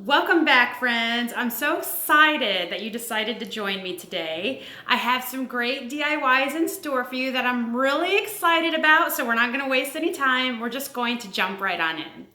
Welcome back, friends. I'm so excited that you decided to join me today. I have some great DIYs in store for you that I'm really excited about, so we're not going to waste any time. We're just going to jump right on in.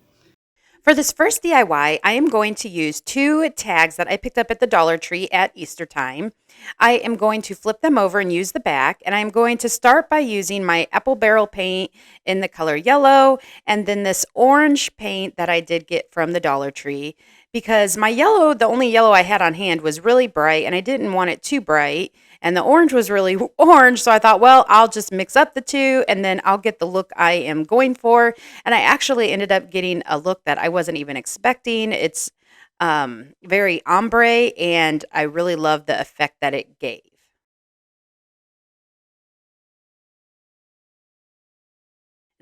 For this first DIY, I am going to use two tags that I picked up at the Dollar Tree at Easter time. I am going to flip them over and use the back, and I'm going to start by using my apple barrel paint in the color yellow, and then this orange paint that I did get from the Dollar Tree, because my yellow, the only yellow I had on hand, was really bright, and I didn't want it too bright. And the orange was really orange, so I thought, well, I'll just mix up the two and then I'll get the look I am going for. And I actually ended up getting a look that I wasn't even expecting. It's very ombre, and I really love the effect that it gave.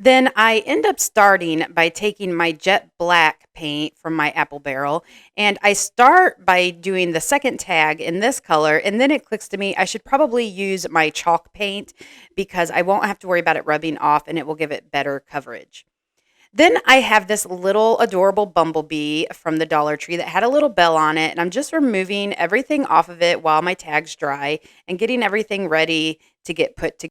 Then I end up starting by taking my jet black paint from my apple barrel, and I start by doing the second tag in this color, and then it clicks to me I should probably use my chalk paint because I won't have to worry about it rubbing off and it will give it better coverage. Then I have this little adorable bumblebee from the Dollar Tree that had a little bell on it, and I'm just removing everything off of it while my tags dry and getting everything ready to get put together.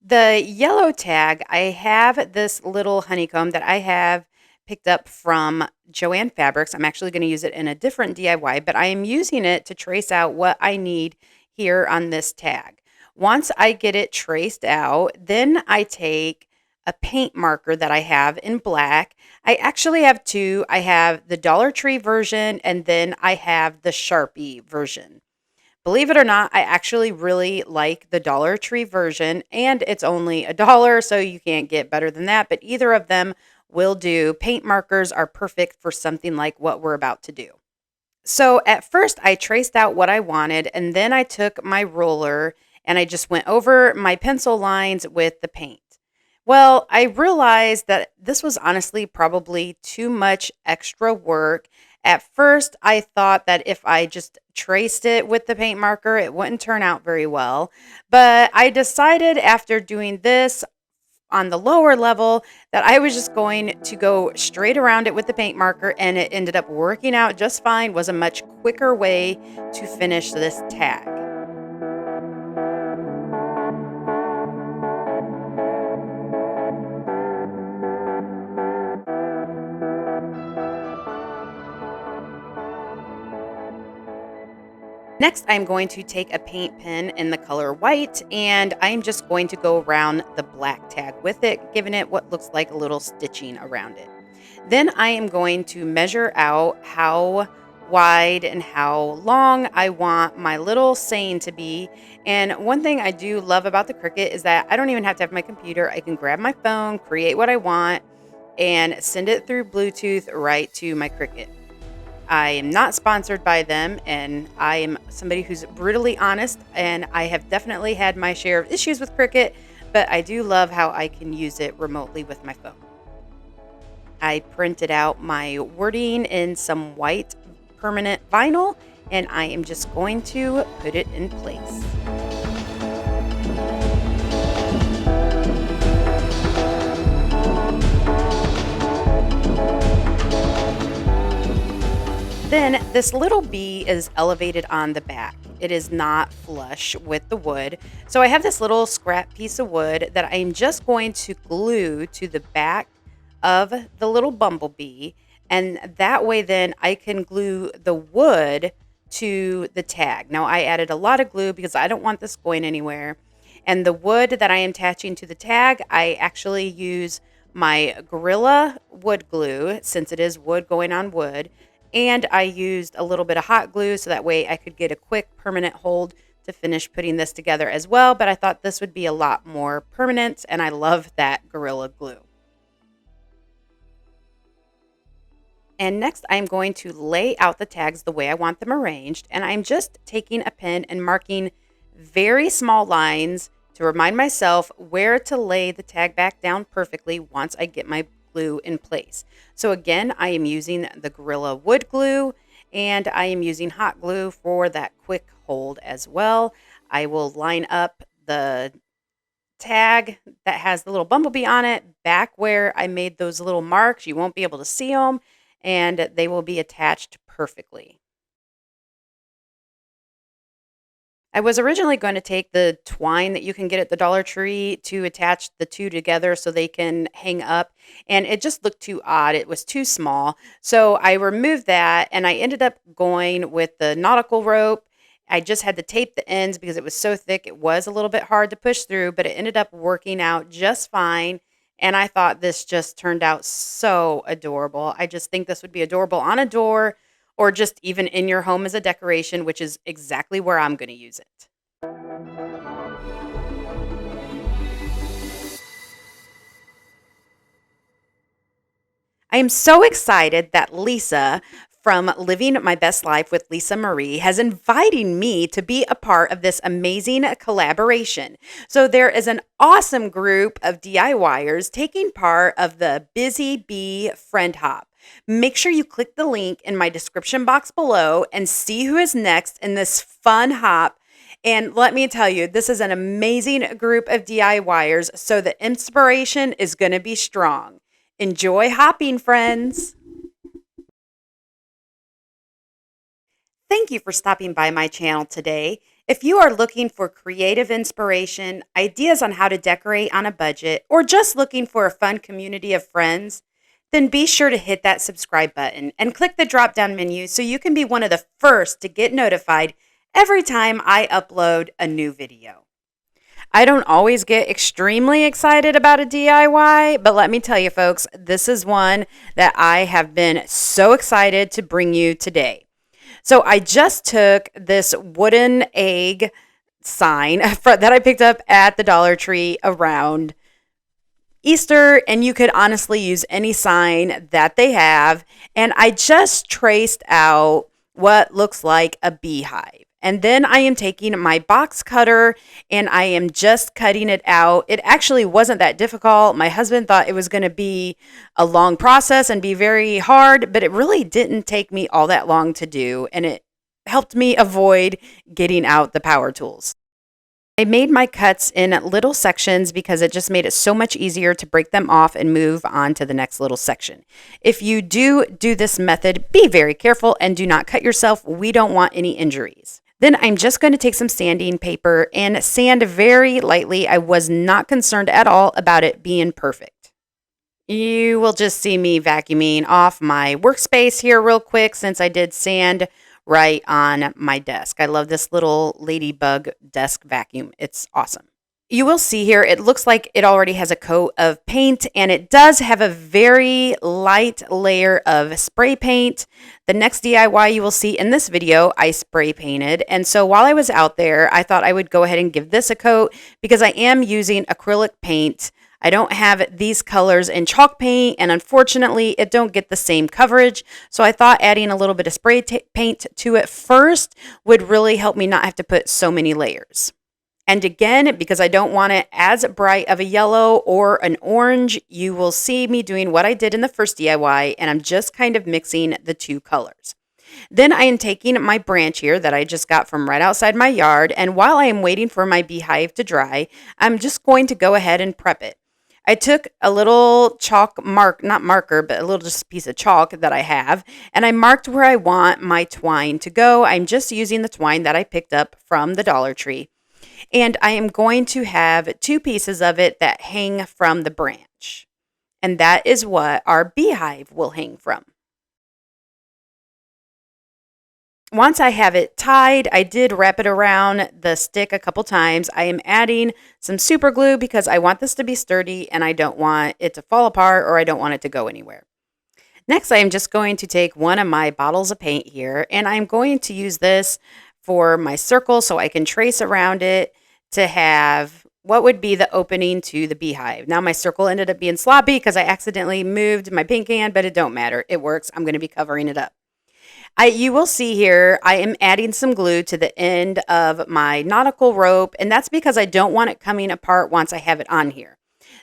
The yellow tag, I have this little honeycomb that I have picked up from Joann Fabrics. I'm actually going to use it in a different DIY, but I am using it to trace out what I need here on this tag. Once I get it traced out, then I take a paint marker that I have in black. I actually have two. I have the Dollar Tree version, and then I have the Sharpie version. Believe it or not, I actually really like the Dollar Tree version, and it's only a dollar, so you can't get better than that, but either of them will do. Paint markers are perfect for something like what we're about to do. So at first, I traced out what I wanted, and then I took my roller and I just went over my pencil lines with the paint. Well, I realized that this was honestly probably too much extra work. At first, I thought that if I just traced it with the paint marker, it wouldn't turn out very well. But I decided after doing this on the lower level that I was just going to go straight around it with the paint marker, and it ended up working out just fine. Was a much quicker way to finish this tag. Next, I'm going to take a paint pen in the color white, and I'm just going to go around the black tag with it, giving it what looks like a little stitching around it. Then I am going to measure out how wide and how long I want my little saying to be. And one thing I do love about the Cricut is that I don't even have to have my computer. I can grab my phone, create what I want, and send it through Bluetooth right to my Cricut. I am not sponsored by them, and I am somebody who's brutally honest, and I have definitely had my share of issues with Cricut, but I do love how I can use it remotely with my phone. I printed out my wording in some white permanent vinyl, and I am just going to put it in place. Then this little bee is elevated on the back. It is not flush with the wood. So I have this little scrap piece of wood that I'm just going to glue to the back of the little bumblebee. And that way then I can glue the wood to the tag. Now I added a lot of glue because I don't want this going anywhere. And the wood that I am attaching to the tag, I actually use my Gorilla wood glue since it is wood going on wood. And I used a little bit of hot glue so that way I could get a quick permanent hold to finish putting this together as well. But I thought this would be a lot more permanent, and I love that Gorilla Glue. And next, I'm going to lay out the tags the way I want them arranged. And I'm just taking a pen and marking very small lines to remind myself where to lay the tag back down perfectly once I get my glue in place. So again, I am using the Gorilla Wood Glue, and I am using hot glue for that quick hold as well. I will line up the tag that has the little bumblebee on it back where I made those little marks. You won't be able to see them. and they will be attached perfectly. I was originally going to take the twine that you can get at the Dollar Tree to attach the two together so they can hang up, and it just looked too odd. It was too small. So I removed that and I ended up going with the nautical rope. I just had to tape the ends because it was so thick. It was a little bit hard to push through, but it ended up working out just fine. And I thought this just turned out so adorable. I just think this would be adorable on a door or just even in your home as a decoration, which is exactly where I'm going to use it. I am so excited that Lisa from Living My Best Life with Lisa Marie has invited me to be a part of this amazing collaboration. So there is an awesome group of DIYers taking part of the Busy Bee Friend Hop. Make sure you click the link in my description box below and see who is next in this fun hop. And let me tell you, this is an amazing group of DIYers, so the inspiration is going to be strong. Enjoy hopping, friends. Thank you for stopping by my channel today. If you are looking for creative inspiration, ideas on how to decorate on a budget, or just looking for a fun community of friends, then be sure to hit that subscribe button and click the drop down menu so you can be one of the first to get notified every time I upload a new video. I don't always get extremely excited about a DIY, but let me tell you, folks, this is one that I have been so excited to bring you today. So I just took this wooden egg sign that I picked up at the Dollar Tree around Easter, and you could honestly use any sign that they have. And I just traced out what looks like a beehive. And then I am taking my box cutter and I am just cutting it out. It actually wasn't that difficult. My husband thought it was going to be a long process and be very hard, but it really didn't take me all that long to do. And it helped me avoid getting out the power tools. I made my cuts in little sections because it just made it so much easier to break them off and move on to the next little section. If you do this method, be very careful and do not cut yourself. We don't want any injuries. Then I'm just going to take some sanding paper and sand very lightly. I was not concerned at all about it being perfect. You will just see me vacuuming off my workspace here real quick since I did sand right on my desk. I love this little ladybug desk vacuum. It's awesome. You will see here, it looks like it already has a coat of paint, and it does have a very light layer of spray paint. The next DIY you will see in this video, I spray painted. And so while I was out there, I thought I would go ahead and give this a coat because I am using acrylic paint. I don't have these colors in chalk paint, and unfortunately, it don't get the same coverage. So I thought adding a little bit of spray paint to it first would really help me not have to put so many layers. And again, because I don't want it as bright of a yellow or an orange, you will see me doing what I did in the first DIY, and I'm just kind of mixing the two colors. Then I am taking my branch here that I just got from right outside my yard, and while I am waiting for my beehive to dry, I'm just going to go ahead and prep it. I took a little chalk not marker, but a little just piece of chalk that I have, and I marked where I want my twine to go. I'm just using the twine that I picked up from the Dollar Tree. And I am going to have two pieces of it that hang from the branch. And that is what our beehive will hang from. Once I have it tied, I did wrap it around the stick a couple times. I am adding some super glue because I want this to be sturdy and I don't want it to fall apart or I don't want it to go anywhere. Next, I am just going to take one of my bottles of paint here and I'm going to use this for my circle so I can trace around it to have what would be the opening to the beehive. Now my circle ended up being sloppy because I accidentally moved my paint can, but it don't matter. It works. I'm going to be covering it up. You will see here, I am adding some glue to the end of my nautical rope, and that's because I don't want it coming apart once I have it on here.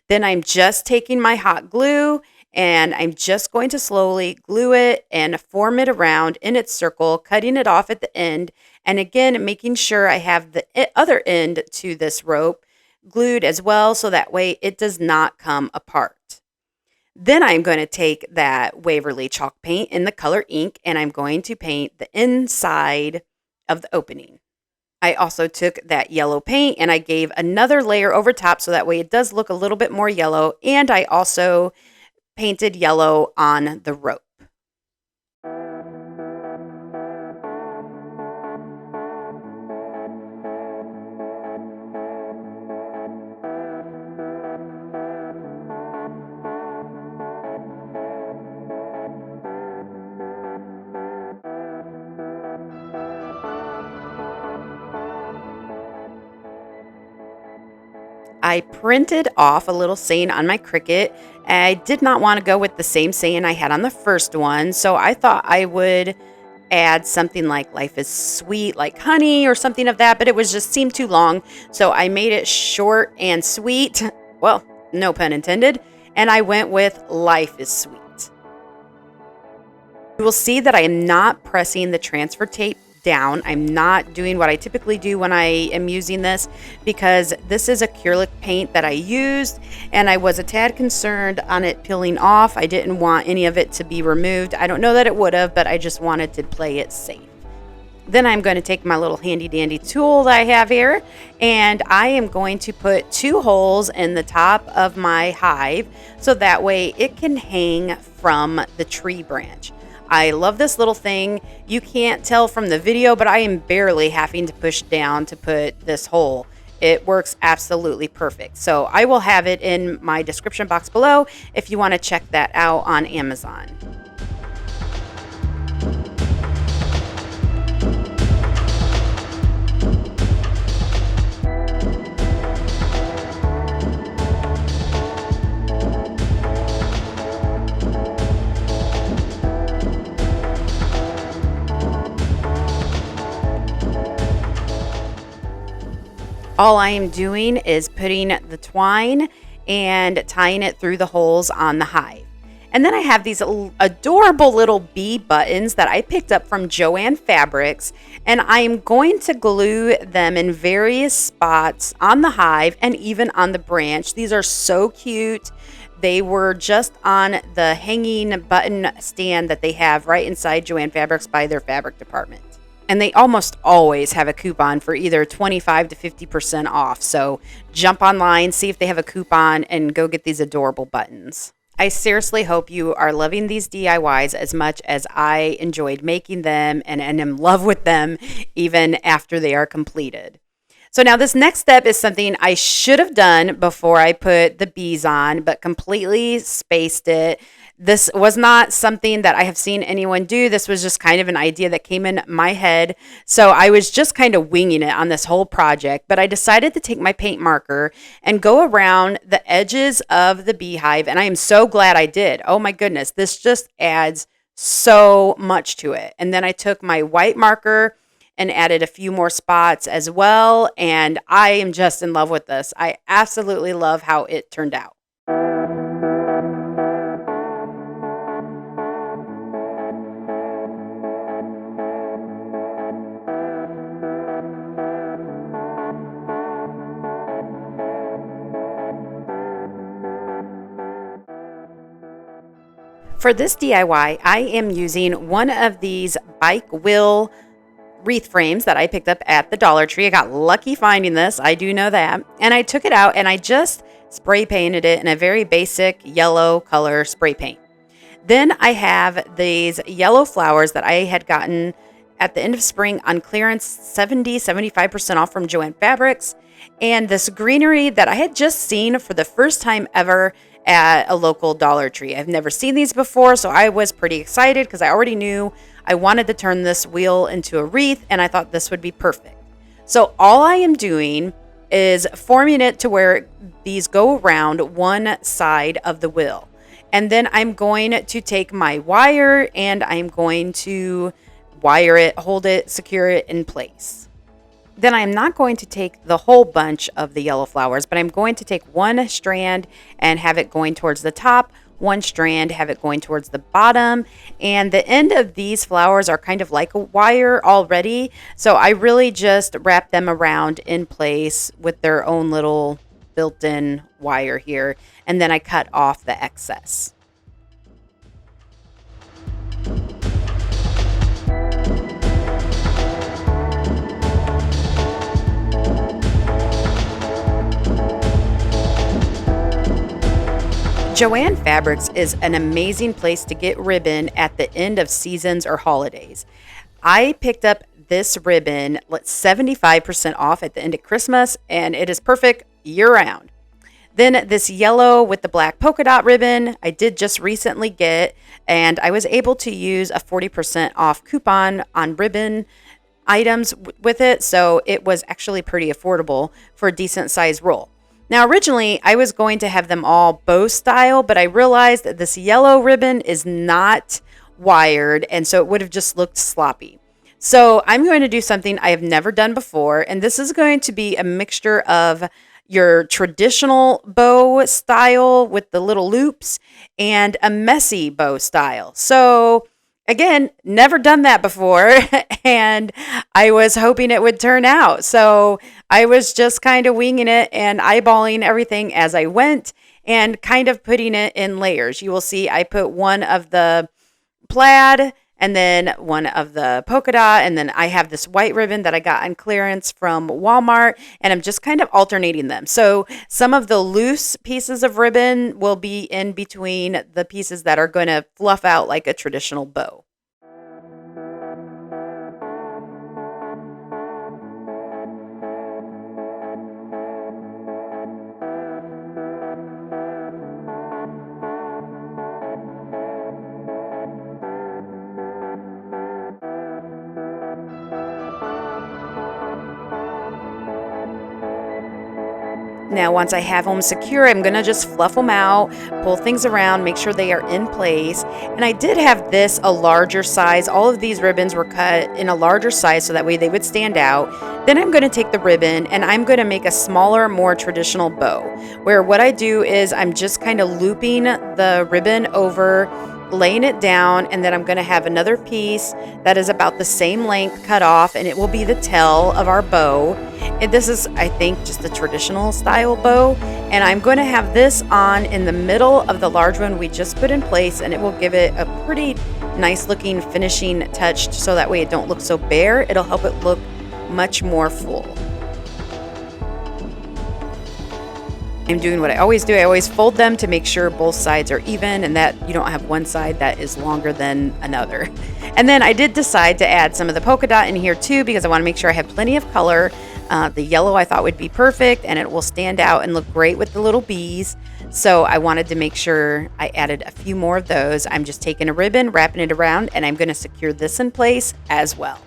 Then I'm just taking my hot glue and I'm just going to slowly glue it and form it around in its circle, cutting it off at the end. And again, making sure I have the other end to this rope glued as well, so that way it does not come apart. Then I'm going to take that Waverly chalk paint in the color ink and I'm going to paint the inside of the opening. I also took that yellow paint and I gave another layer over top so that way it does look a little bit more yellow. And I also painted yellow on the rope. I printed off a little saying on my Cricut. I did not want to go with the same saying I had on the first one, so I thought I would add something like life is sweet like honey or something of that, but it was just seemed too long, so I made it short and sweet. Well, no pun intended, and I went with life is sweet. You will see that I am not pressing the transfer tape down. I'm not doing what I typically do when I am using this because this is acrylic paint that I used and I was a tad concerned on it peeling off. I didn't want any of it to be removed. I don't know that it would have, but I just wanted to play it safe. Then I'm going to take my little handy dandy tool that I have here and I am going to put 2 holes in the top of my hive so that way it can hang from the tree branch. I love this little thing. You can't tell from the video, but I am barely having to push down to put this hole. It works absolutely perfect. So I will have it in my description box below if you want to check that out on Amazon. All I am doing is putting the twine and tying it through the holes on the hive. And then I have these adorable little bee buttons that I picked up from Joann Fabrics, and I'm going to glue them in various spots on the hive and even on the branch. These are so cute. They were just on the hanging button stand that they have right inside Joann Fabrics by their fabric department. And they almost always have a coupon for either 25 to 50% off. So jump online, see if they have a coupon, and go get these adorable buttons. I seriously hope you are loving these DIYs as much as I enjoyed making them and am in love with them even after they are completed. So now this next step is something I should have done before I put the bees on, but completely spaced it. This was not something that I have seen anyone do. This was just kind of an idea that came in my head. So I was just kind of winging it on this whole project, but I decided to take my paint marker and go around the edges of the beehive. And I am so glad I did. Oh my goodness, this just adds so much to it. And then I took my white marker and added a few more spots as well. And I am just in love with this. I absolutely love how it turned out. For this DIY, I am using one of these bike wheel wreath frames that I picked up at the Dollar Tree. I got lucky finding this, I do know that. And I took it out and I just spray painted it in a very basic yellow color spray paint. Then I have these yellow flowers that I had gotten at the end of spring on clearance, 75% off from Joann Fabrics. And this greenery that I had just seen for the first time ever at a local Dollar Tree. I've never seen these before, so I was pretty excited because I already knew I wanted to turn this wheel into a wreath, and I thought this would be perfect. So all I am doing is forming it to where these go around one side of the wheel. And then I'm going to take my wire and I'm going to wire it, hold it, secure it in place. Then I'm not going to take the whole bunch of the yellow flowers, but I'm going to take one strand and have it going towards the top, one strand, have it going towards the bottom. And the end of these flowers are kind of like a wire already. So I really just wrap them around in place with their own little built-in wire here. And then I cut off the excess. Joann Fabrics is an amazing place to get ribbon at the end of seasons or holidays. I picked up this ribbon 75% off at the end of Christmas, and it is perfect year round. Then this yellow with the black polka dot ribbon, I did just recently get, and I was able to use a 40% off coupon on ribbon items with it, so it was actually pretty affordable for a decent size roll. Now, originally, I was going to have them all bow style, but I realized that this yellow ribbon is not wired, and so it would have just looked sloppy. So I'm going to do something I have never done before, and this is going to be a mixture of your traditional bow style with the little loops and a messy bow style. So again, never done that before, and I was hoping it would turn out. So I was just kind of winging it and eyeballing everything as I went and kind of putting it in layers. You will see I put one of the plaid and then one of the polka dot, and then I have this white ribbon that I got on clearance from Walmart, and I'm just kind of alternating them. So some of the loose pieces of ribbon will be in between the pieces that are going to fluff out like a traditional bow. Now, once I have them secure, I'm going to just fluff them out, pull things around, make sure they are in place. And I did have this a larger size. All of these ribbons were cut in a larger size so that way they would stand out. Then I'm going to take the ribbon and I'm going to make a smaller, more traditional bow, where what I do is I'm just kind of looping the ribbon over, laying it down, and then I'm going to have another piece that is about the same length cut off, and it will be the tail of our bow. And this is, I think, just the traditional style bow, and I'm going to have this on in the middle of the large one we just put in place, and it will give it a pretty nice looking finishing touch, so that way it don't look so bare. It'll help it look much more full. I'm doing what I always do. I always fold them to make sure both sides are even and that you don't have one side that is longer than another. And then I did decide to add some of the polka dot in here too, because I want to make sure I have plenty of color. The yellow I thought would be perfect, and it will stand out and look great with the little bees. So I wanted to make sure I added a few more of those. I'm just taking a ribbon, wrapping it around, and I'm going to secure this in place as well.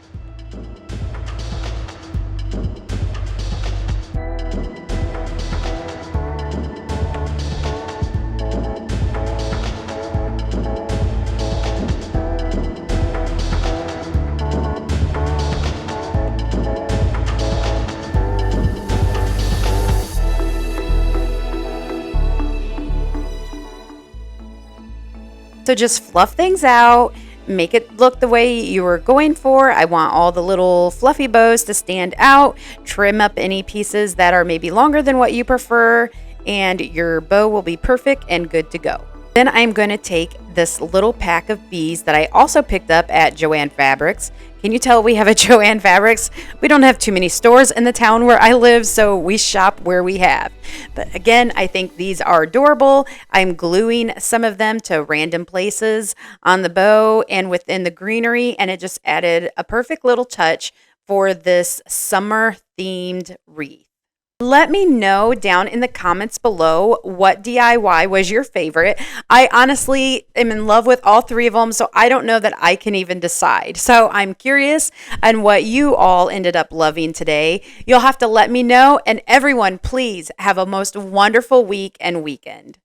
So just fluff things out, make it look the way you were going for. I want all the little fluffy bows to stand out. Trim up any pieces that are maybe longer than what you prefer, and your bow will be perfect and good to go. Then I'm going to take this little pack of bees that I also picked up at Joann Fabrics. Can you tell we have a Joann Fabrics? We don't have too many stores in the town where I live, so we shop where we have. But again, I think these are adorable. I'm gluing some of them to random places on the bow and within the greenery, and it just added a perfect little touch for this summer-themed wreath. Let me know down in the comments below what DIY was your favorite. I honestly am in love with all three of them, so I don't know that I can even decide. So I'm curious on what you all ended up loving today. You'll have to let me know, and everyone, please have a most wonderful week and weekend.